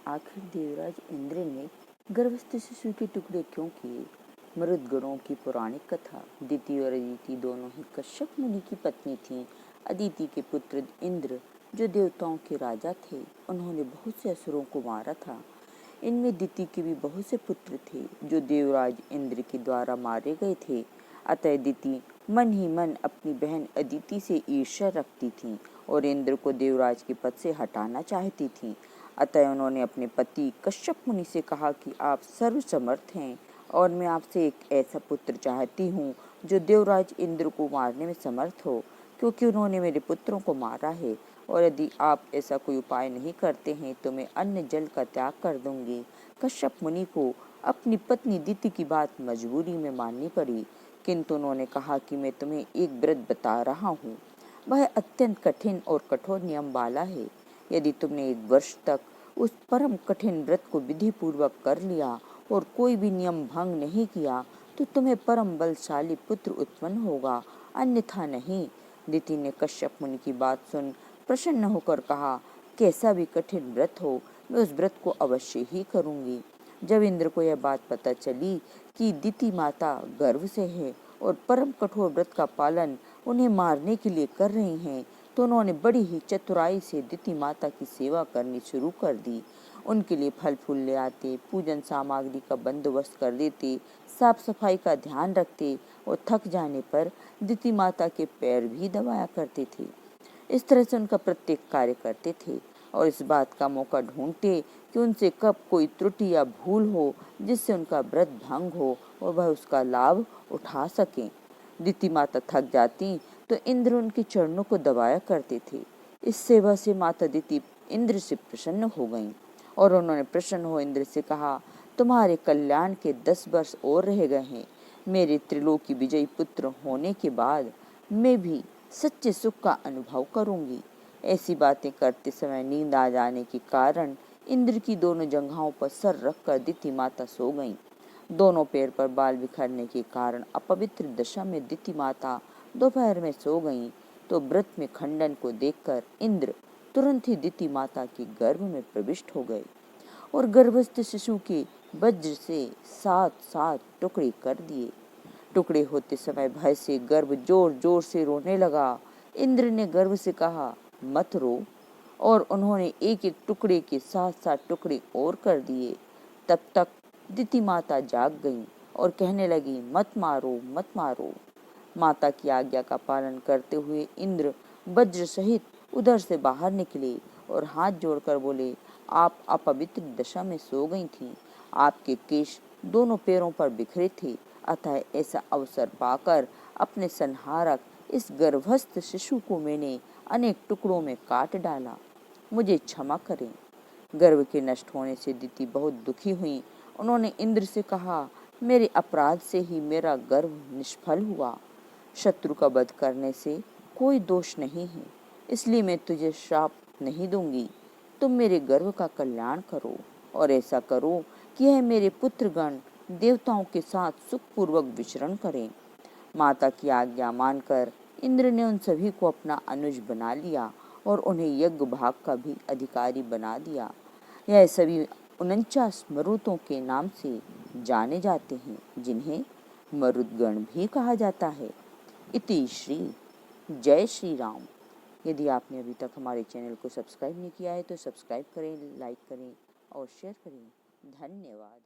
आखिर देवराज इंद्र ने गर्भस्थ शिशु के टुकड़े क्यों किए? मरुदगणों की पौराणिक कथा। अदिति और अदिति दोनों ही कश्यप मुनि की पत्नी थीं। अदिति के पुत्र इंद्र जो देवताओं के राजा थे, उन्होंने बहुत से असुरों को मारा था। इनमें अदिति के भी बहुत से पुत्र थे जो देवराज इंद्र के द्वारा मारे गए थे। अतः अदिति मन ही मन अपनी बहन अदिति से ईर्ष्या रखती थी और इंद्र को देवराज के पद से हटाना चाहती थी। अतः उन्होंने अपने पति कश्यप मुनि से कहा कि आप सर्वसमर्थ हैं और मैं आपसे एक ऐसा पुत्र चाहती हूँ जो देवराज इंद्र को मारने में समर्थ हो, क्योंकि उन्होंने मेरे पुत्रों को मारा है। और यदि आप ऐसा कोई उपाय नहीं करते हैं तो मैं अन्न जल का त्याग कर दूंगी। कश्यप मुनि को अपनी पत्नी अदिति की बात मजबूरी में माननी पड़ी, किंतु उन्होंने कहा कि मैं तुम्हें एक व्रत बता रहा हूँ। वह अत्यंत कठिन और कठोर नियम वाला है। यदि तुमने 1 वर्ष तक उस परम कठिन व्रत को विधि पूर्वक कर लिया और कोई भी नियम भंग नहीं किया तो तुम्हें परम बलशाली पुत्र उत्पन्न होगा, अन्यथा नहीं। अदिति ने कश्यप मुनि की बात सुन प्रसन्न होकर कहा, कैसा भी कठिन व्रत हो, मैं उस व्रत को अवश्य ही करूंगी। जब इंद्र को यह बात पता चली कि अदिति माता गर्भ से है और परम कठोर व्रत का पालन उन्हें मारने के लिए कर रही हैं, तो उन्होंने बड़ी ही चतुराई से अदिति माता की सेवा करनी शुरू कर दी। उनके लिए फल फूल ले आते, पूजन सामग्री का बंदोबस्त कर देते, साफ सफाई का ध्यान रखते और थक जाने पर अदिति माता के पैर भी दबाया करते थे। इस तरह से उनका प्रत्येक कार्य करते थे और इस बात का मौका ढूंढते कि उनसे कब कोई त्रुटि या भूल हो जिससे उनका व्रत भंग हो और वह उसका लाभ उठा सकें। अदिति माता थक जाती तो इंद्र उनके चरणों को दबाया करते थे। इस सेवा से माता अदिति इंद्र से प्रसन्न हो गईं और उन्होंने प्रसन्न हो इंद्र से कहा, तुम्हारे कल्याण के 10 वर्ष और रह गए हैं। मेरे त्रिलोकी विजयी पुत्र होने के बाद मैं भी सच्चे सुख का अनुभव करूंगी। ऐसी बातें करते समय नींद आ जाने के कारण इंद्र की दोनों जंघाओं पर सर रखकर अदिति माता सो गईं। दोनों पैर पर बाल बिखरने के कारण अपवित्र दशा में अदिति माता दोपहर में सो गईं, तो व्रत में खंडन को देखकर इंद्र तुरंत ही अदिति माता के गर्भ में प्रविष्ट हो गए और गर्भस्थ शिशु के वज्र से 7 टुकड़े कर दिए। टुकड़े होते समय भय से गर्भ जोर जोर से रोने लगा। इंद्र ने गर्भ से कहा, मत रो, और उन्होंने एक एक टुकड़े के 7 टुकड़े और कर दिए। तब तक अदिति माता जाग गईं और कहने लगी, मत मारो मत मारो। माता की आज्ञा का पालन करते हुए इंद्र वज्र सहित उधर से बाहर निकले और हाथ जोड़कर बोले, आप अपवित्र दशा में सो गई थीं। आपके केश दोनों पैरों पर बिखरे थे, अतः ऐसा अवसर पाकर अपने संहारक इस गर्भस्थ शिशु को मैंने अनेक टुकड़ों में काट डाला। मुझे क्षमा करें। गर्भ के नष्ट होने से अदिति बहुत दुखी हुई। उन्होंने इंद्र से कहा, मेरे अपराध से ही मेरा गर्भ निष्फल हुआ। शत्रु का वध करने से कोई दोष नहीं है, इसलिए मैं तुझे श्राप नहीं दूंगी। तुम मेरे गर्भ का कल्याण करो और ऐसा करो कि यह मेरे पुत्रगण देवताओं के साथ सुखपूर्वक विचरण करें। माता की आज्ञा मानकर इंद्र ने उन सभी को अपना अनुज बना लिया और उन्हें यज्ञ भाग का भी अधिकारी बना दिया। यह सभी 49 मरुतों के नाम से जाने जाते हैं, जिन्हें मरुदगण भी कहा जाता है। इति श्री जय श्री राम। यदि आपने अभी तक हमारे चैनल को सब्सक्राइब नहीं किया है तो सब्सक्राइब करें, लाइक करें और शेयर करें। धन्यवाद।